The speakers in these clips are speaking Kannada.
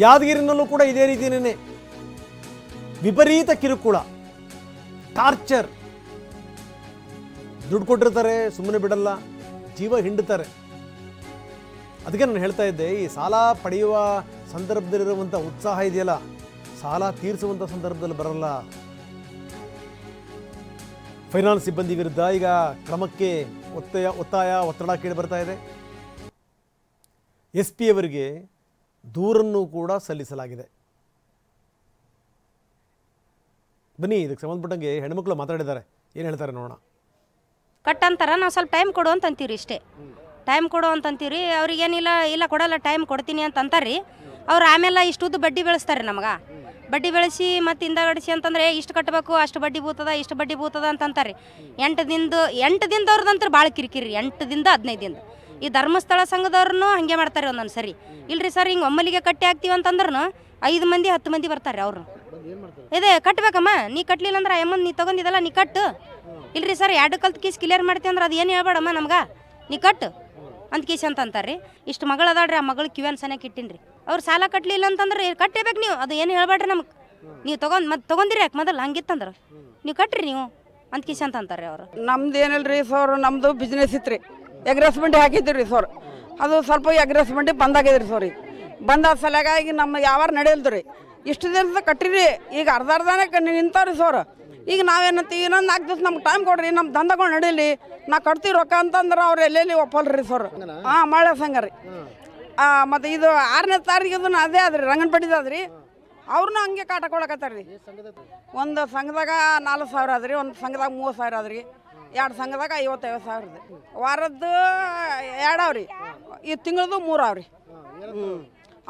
ಯಾದಗಿರಿನಲ್ಲೂ ಕೂಡ ಇದೇ ರೀತಿಯೇ ವಿಪರೀತ ಕಿರುಕುಳ, ಟಾರ್ಚರ್. ದುಡ್ಡು ಕೊಟ್ಟಿರ್ತಾರೆ, ಸುಮ್ಮನೆ ಬಿಡಲ್ಲ, ಜೀವ ಹಿಂಡುತ್ತಾರೆ. ಅದಕ್ಕೆ ನಾನು ಹೇಳ್ತಾ ಇದ್ದೆ, ಈ ಸಾಲ ಪಡೆಯುವ ಸಂದರ್ಭದಲ್ಲಿರುವಂಥ ಉತ್ಸಾಹ ಇದೆಯಲ್ಲ, ಸಾಲ ತೀರಿಸುವಂಥ ಸಂದರ್ಭದಲ್ಲಿ ಬರಲ್ಲ. ಫೈನಾನ್ಸ್ ಸಿಬ್ಬಂದಿ ವಿರುದ್ಧ ಈಗ ಕ್ರಮಕ್ಕೆ ಒತ್ತಡ ಕೇಳಿ ಬರ್ತಾ ಇದೆ. SP ಅವರಿಗೆ ದೂರನ್ನು ಕೂಡ ಸಲ್ಲಿಸಲಾಗಿದೆ. ಬನ್ನಿ, ಇದಕ್ಕೆ ಸಂಬಂಧಪಟ್ಟಂಗೆ ಹೆಣ್ಮಕ್ಳು ಮಾತಾಡಿದ್ದಾರೆ, ಏನು ಹೇಳ್ತಾರೆ ನೋಡೋಣ. ಕಟ್ ಅಂತಾರ, ನಾವು ಸ್ವಲ್ಪ ಟೈಮ್ ಕೊಡು ಅಂತ ಅಂತೀವಿ ಇಷ್ಟೇ. ಟೈಮ್ ಕೊಡು ಅಂತ ಅಂತೀವಿ. ಅವ್ರಿಗೇನಿಲ್ಲ, ಇಲ್ಲ ಕೊಡಲ್ಲ, ಟೈಮ್ ಕೊಡ್ತೀನಿ ಅಂತ ಅಂತಾರ್ರಿ. ಅವ್ರು ಆಮೇಲೆ ಇಷ್ಟುದ್ದು ಬಡ್ಡಿ ಬೆಳೆಸ್ತಾರೆ ನಮಗೆ. ಬಡ್ಡಿ ಬೆಳೆಸಿ ಮತ್ತು ಹಿಂದಗಡಿಸಿ ಅಂತಂದರೆ ಇಷ್ಟು ಕಟ್ಟಬೇಕು, ಅಷ್ಟು ಬಡ್ಡಿ ಬೂತದ, ಇಷ್ಟು ಬಡ್ಡಿ ಬೂತದ ಅಂತ ಅಂತಾರೆ. 8 ದಿನದವ್ರದಂತ್ರ ಭಾಳ ಕಿರಿಕಿರಿ. 8 ದಿನದ 15 ದಿನದ. ಈ ಧರ್ಮಸ್ಥಳ ಸಂಘದವ್ರನ್ನೂ ಹಾಗೆ ಮಾಡ್ತಾರೆ ಒಂದೊಂದು ಸರಿ. ಇಲ್ರಿ ಸರ್, ಹಿಂಗೆ ಒಮ್ಮಲಿಗೆ ಕಟ್ಟಿ ಹಾಕ್ತೀವಿ ಅಂತಂದ್ರೂ 5 ಮಂದಿ 10 ಮಂದಿ ಬರ್ತಾರೆ. ಅವರು ಇದೇ ಕಟ್ಬೇಕಮ್ಮ, ನೀ ಕಟ್ಟಲಿಲ್ಲ ಅಂದ್ರೆ ಅಮ್ಮಂದು ನೀ ತೊಗೊಂಡಿದ್ದಲ್ಲ ನೀ ಕಟ್ಟು. ಇಲ್ರಿ ಸರ್, 2 ಕಲ್ತು ಕೀಸ್ ಕ್ಲಿಯರ್ ಮಾಡ್ತೀವಿ ಅಂದ್ರೆ ಅದು ಏನು ಹೇಳ್ಬೇಡಮ್ಮ ನಮ್ಗೆ, ನೀ ಕಟ್ಟು ಅಂತ ಕೀಸ್ ಅಂತ ಅಂತಾರೆ. ಇಷ್ಟು ಮಗಳು ಅದಾಳ್ರಿ, ಆ ಮಗಳು ಕಿವ್ಯಾನ್ ಸನಿಯಾಗಿ ಇಟ್ಟಿನ್ರಿ. ಅವ್ರು ಸಾಲ ಕಟ್ಟಲಿಲ್ಲ ಅಂತಂದ್ರೆ ಕಟ್ಟೇಬೇಕು ನೀವು, ಅದು ಏನು ಹೇಳ್ಬೇಡ್ರಿ ನಮ್ಗೆ. ನೀವು ತೊಗೊಂಡಿರಿ ಯಾಕೆ ಮೊದಲು ಹಂಗಿತ್ತಂದ್ರೆ ನೀವು ಕಟ್ರಿ ನೀವು ಅಂತ ಕೀಸ್ ಅಂತ ಅಂತಾರೆ ಅವರು. ನಮ್ದು ಏನಿಲ್ರಿ ಸರ್, ನಮ್ಮದು ಬಿಸ್ನೆಸ್ ಇತ್ತು ರೀ. ಎಗ್ರೆಸ್ಮೆಂಟ್ ಹಾಕಿದ್ರಿ ರೀ ಸರ್. ಅದು ಸ್ವಲ್ಪ ಎಗ್ರೆಸ್ಮೆಂಟ್ ಬಂದಾಗಿದ್ರಿ ಸರ್. ಈಗ ಬಂದ ಸಲಗಾಗಿ ನಮ್ಮ ಯಾವಾರ ನಡೆಯಲ್ದು ರೀ. ಇಷ್ಟು ದಿವಸ ಕಟ್ಟಿರಿ, ಈಗ ಅರ್ಧನೇ ನಿಂತಾವ್ರಿ ಸರ್. ಈಗ ನಾವೇನಂತೀವಿ, ಇನ್ನೊಂದು 4 ದಿವಸ ನಮ್ಗೆ ಟೈಮ್ ಕೊಡ್ರಿ, ನಮ್ಮ ದಂಧಗಳು ನಡೀಲಿ, ನಾ ಕಟ್ತೀವಿ ರೊಕ್ಕ ಅಂತಂದ್ರೆ ಅವ್ರು ಎಲ್ಲೆಲ್ಲಿ ಒಪ್ಪಲ್ರಿ ಸರ್. ಹಾಂ, ಮಳೆ ಸಂಘ ರೀ. ಮತ್ತು ಇದು 6ನೇ ತಾರೀಕು ಇದನ್ನ ಅದೇ ಅದ್ರಿ, ರಂಗನಪೇಟೆದು ಅದ್ರಿ. ಅವ್ರನ್ನೂ ಹಂಗೆ ಕಾಟ ಕೊಡಕತ್ತಾರ ರೀ. ಒಂದು ಸಂಘದಾಗ 4,000 ಅದ್ರಿ, ಒಂದು ಸಂಘದಾಗ 30,000 ಅದ್ರಿ, 2 ಸಂಘದಾಗ 55,000 ರೀ. ವಾರದ್ದು 2 ಅವ್ರಿ, ಈ ತಿಂಗಳದು 3 ಅವ್ರಿ.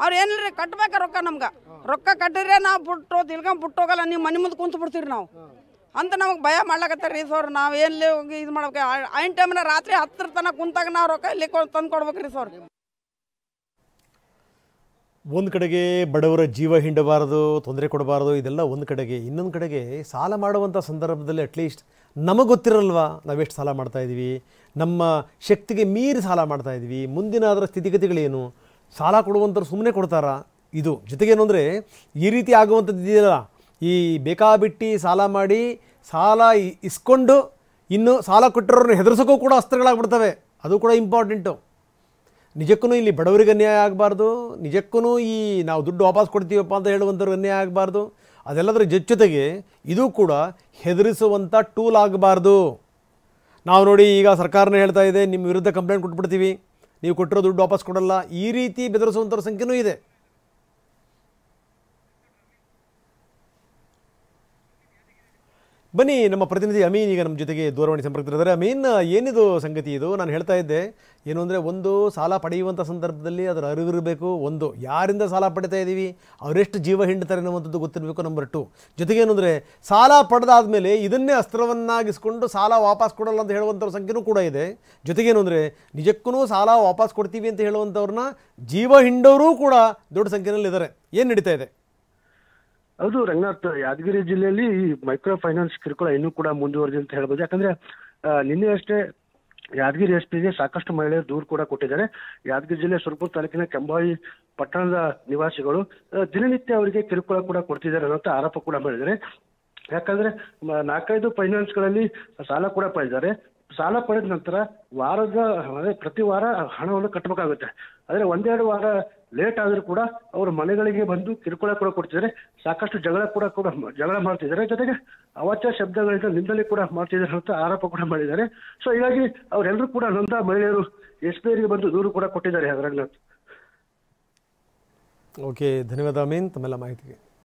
ಅವ್ರು ಏನಿಲ್ರಿ, ಕಟ್ಬೇಕ ರೊಕ್ಕ ನಮ್ಗೆ. ರೊಕ್ಕ ಕಟ್ಟಿದ್ರೆ ನಾವು ಬಿಟ್ಟು ಹೋಗಲ್ಲ, ನೀವು ಮನೆ ಮುಂದೆ ಕುಂತು ಬಿಡ್ತೀರಿ ನಾವು ಅಂತ ನಮಗೆ ಭಯ ಮಾಡ್ಲಕತ್ತಾರ ರೀ ಸರ್. ನಾವು ಎಲ್ಲಿ ಹೋಗಿ ಇದು ಮಾಡ್ಬೇಕು, ಐನ್ ಟೈಮ್ನ ರಾತ್ರಿ 10 ತನಕ ಕುಂತಾಗ ನಾವು ರೊಕ್ಕ ಇಲ್ಲಿ ತಂದು ಕೊಡ್ಬೇಕ್ರಿ ಸರ್. ಒಂದು ಕಡೆಗೆ ಬಡವರ ಜೀವ ಹಿಂಡಬಾರದು, ತೊಂದರೆ ಕೊಡಬಾರದು, ಇದೆಲ್ಲ ಒಂದು ಕಡೆಗೆ. ಇನ್ನೊಂದು ಕಡೆಗೆ ಸಾಲ ಮಾಡುವಂಥ ಸಂದರ್ಭದಲ್ಲಿ ಅಟ್ಲೀಸ್ಟ್ ನಮಗೆ ಗೊತ್ತಿರಲ್ವಾ ನಾವೆಷ್ಟು ಸಾಲ ಮಾಡ್ತಾಯಿದ್ದೀವಿ, ನಮ್ಮ ಶಕ್ತಿಗೆ ಮೀರಿ ಸಾಲ ಮಾಡ್ತಾಯಿದ್ವಿ, ಮುಂದಿನ ಅದರ ಸ್ಥಿತಿಗತಿಗಳೇನು, ಸಾಲ ಕೊಡುವಂಥವ್ರು ಸುಮ್ಮನೆ ಕೊಡ್ತಾರಾ? ಇದು ಜೊತೆಗೇನು ಅಂದರೆ ಈ ರೀತಿ ಆಗುವಂಥದ್ದು ಇದೆಯಲ್ಲ, ಈ ಬೇಕಾಬಿಟ್ಟು ಸಾಲ ಮಾಡಿ ಸಾಲ ಇಸ್ಕೊಂಡು ಇನ್ನು ಸಾಲ ಕೊಟ್ಟಿರೋರನ್ನ ಹೆದರ್ಸೋಕ್ಕೂ ಕೂಡ ಅಸ್ತ್ರಗಳಾಗ್ಬಿಡ್ತವೆ. ಅದು ಕೂಡ ಇಂಪಾರ್ಟೆಂಟು. ನಿಜಕ್ಕೂ ಇಲ್ಲಿ ಬಡವರಿಗೆ ಅನ್ಯಾಯ ಆಗಬಾರ್ದು, ನಿಜಕ್ಕೂ ಈ ನಾವು ದುಡ್ಡು ವಾಪಸ್ ಕೊಡ್ತೀವಪ್ಪ ಅಂತ ಹೇಳುವಂಥವ್ರಿಗೆ ಅನ್ಯಾಯ ಆಗಬಾರ್ದು. ಅದೆಲ್ಲದರ ಜೊತೆಗೆ ಇದು ಕೂಡ ಹೆದರಿಸುವಂಥ ಟೂಲ್ ಆಗಬಾರ್ದು. ನಾವು ನೋಡಿ, ಈಗ ಸರ್ಕಾರನೇ ಹೇಳ್ತಾ ಇದೆ, ನಿಮ್ಮ ವಿರುದ್ಧ ಕಂಪ್ಲೇಂಟ್ ಕೊಟ್ಬಿಡ್ತೀವಿ, ನೀವು ಕೊಟ್ಟಿರೋ ದುಡ್ಡು ವಾಪಸ್ ಕೊಡಲ್ಲ, ಈ ರೀತಿ ಬೆದರಿಸುವಂಥವ್ರ ಸಂಖ್ಯೆನೂ ಇದೆ. ಬನ್ನಿ, ನಮ್ಮ ಪ್ರತಿನಿಧಿ ಅಮೀನ್ ಈಗ ನಮ್ಮ ಜೊತೆಗೆ ದೂರವಾಣಿ ಸಂಪರ್ಕದಲ್ಲಿದ್ದಾರೆ. ಅಮೀನ್, ಏನಿದು ಸಂಗತಿ ಇದು? ನಾನು ಹೇಳ್ತಾ ಇದ್ದೆ ಏನು ಅಂದರೆ, ಒಂದು ಸಾಲ ಪಡೆಯುವಂಥ ಸಂದರ್ಭದಲ್ಲಿ ಅದರ ಅರಿವಿರಬೇಕು. ಒಂದು, ಯಾರಿಂದ ಸಾಲ ಪಡಿತಾ ಇದ್ದೀವಿ, ಅವರೆಷ್ಟು ಜೀವ ಹಿಂಡ್ತಾರೆ ಅನ್ನುವಂಥದ್ದು ಗೊತ್ತಿರಬೇಕು. ನಂಬರ್ 2, ಜೊತೆಗೇನು ಅಂದರೆ ಸಾಲ ಪಡೆದಾದ ಮೇಲೆ ಇದನ್ನೇ ಅಸ್ತ್ರವನ್ನಾಗಿಸ್ಕೊಂಡು ಸಾಲ ವಾಪಸ್ ಕೊಡಲ್ಲ ಅಂತ ಹೇಳುವಂಥವ್ರ ಸಂಖ್ಯೆನೂ ಕೂಡ ಇದೆ. ಜೊತೆಗೇನು ಅಂದರೆ ನಿಜಕ್ಕೂ ಸಾಲ ವಾಪಸ್ ಕೊಡ್ತೀವಿ ಅಂತ ಹೇಳುವಂಥವ್ರನ್ನ ಜೀವ ಹಿಂಡೋರು ಕೂಡ ದೊಡ್ಡ ಸಂಖ್ಯೆಯಲ್ಲಿ ಇದ್ದಾರೆ. ಏನು ನಡೀತಾ ಇದೆ? ಹೌದು ರಂಗನಾಥ್, ಯಾದಗಿರಿ ಜಿಲ್ಲೆಯಲ್ಲಿ ಈ ಮೈಕ್ರೋ ಫೈನಾನ್ಸ್ ಕಿರುಕುಳ ಇನ್ನೂ ಕೂಡ ಮುಂದುವರೆದಿದೆ ಅಂತ ಹೇಳ್ಬೋದು. ಯಾಕಂದ್ರೆ ನಿನ್ನೆ ಅಷ್ಟೇ ಯಾದಗಿರಿ SP ಗೆ ಸಾಕಷ್ಟು ಮಹಿಳೆಯರು ದೂರು ಕೂಡ ಕೊಟ್ಟಿದ್ದಾರೆ. ಯಾದಗಿರಿ ಜಿಲ್ಲೆ ಸುರಪುರ ತಾಲೂಕಿನ ಕೆಂಬಾಯಿ ಪಟ್ಟಣದ ನಿವಾಸಿಗಳು ದಿನನಿತ್ಯ ಅವರಿಗೆ ಕಿರುಕುಳ ಕೂಡ ಕೊಡ್ತಿದ್ದಾರೆ ಅನ್ನೋ ಆರೋಪ ಕೂಡ ಮಾಡಿದ್ದಾರೆ. ಯಾಕಂದ್ರೆ 4-5 ಫೈನಾನ್ಸ್ಗಳಲ್ಲಿ ಸಾಲ ಕೂಡ ಪಡೆದಿದ್ದಾರೆ. ಸಾಲ ಪಡೆದ ನಂತರ ಪ್ರತಿ ವಾರ ಹಣವನ್ನು ಕಟ್ಟಬೇಕಾಗುತ್ತೆ. ಆದರೆ 1-2 ವಾರ ಲೇಟ್ ಆದರೂ ಕೂಡ ಅವರು ಮನೆಗಳಿಗೆ ಬಂದು ಕಿರುಕುಳ ಕೂಡ ಕೊಡ್ತಿದ್ದಾರೆ. ಸಾಕಷ್ಟು ಜಗಳ ಮಾಡ್ತಿದ್ದಾರೆ. ಜೊತೆಗೆ ಅವಾಚ್ಯ ಶಬ್ದಗಳಿಂದ ನಿಂದನೆ ಕೂಡ ಮಾಡ್ತಿದ್ದಾರೆ ಅಂತ ಆರೋಪ ಕೂಡ ಮಾಡಿದ್ದಾರೆ. ಸೊ ಹೀಗಾಗಿ ಅವರೆಲ್ಲರೂ ಕೂಡ ನೊಂದ ಮಹಿಳೆಯರು SP ಅವರಿಗೆ ಬಂದು ದೂರು ಕೂಡ ಕೊಟ್ಟಿದ್ದಾರೆ. ರಂಗನಾಥ್, ಓಕೆ, ಧನ್ಯವಾದ ಅಮೀನ್ ತಮ್ಮೆಲ್ಲ ಮಾಹಿತಿಗೆ.